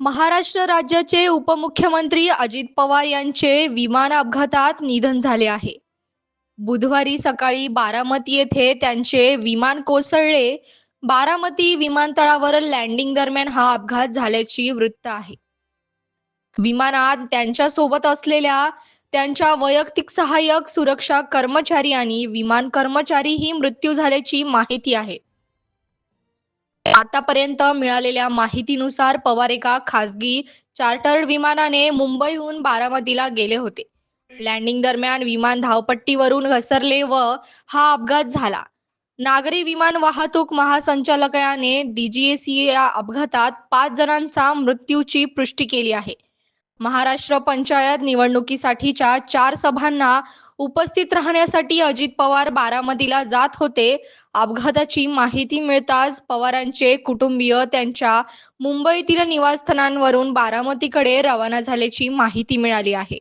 महाराष्ट्र राज्याचे उपमुख्यमंत्री अजित पवार यांचे विमान अपघातात निधन झाले आहे. बुधवारी सकाळी बारामती येथे त्यांचे विमान कोसळले. बारामती विमानतळावर लँडिंग दरम्यान हा अपघात झाल्याची वृत्त आहे. विमानात त्यांच्या सोबत असलेल्या त्यांच्या वैयक्तिक सहाय्यक, सुरक्षा कर्मचारी आणि विमान कर्मचारीही मृत्यू झाल्याची माहिती आहे. आतापर्यंत मिळालेल्या माहितीनुसार पवार एका खासगी चार्टर्ड विमानाने मुंबईहून बारामतीला गेले होते. लँडिंग दरम्यान विमान धावपट्टीवरून घसरले व हा अपघात झाला. नागरी विमान वाहतूक महासंचालकालयाने डीजीसीए या अपघातात 5 जणांचा मृत्यूची पुष्टी केली आहे. महाराष्ट्र पंचायत निवडणुकीसाठीच्या 4 सभांना उपस्थित राहण्यासाठी अजित पवार बारामतीला जात होते. अपघाताची माहिती मिळताच पवारांचे कुटुंबीय त्यांच्या मुंबईतील निवासस्थानांवरून बारामतीकडे रवाना झाल्याची माहिती मिळाली आहे.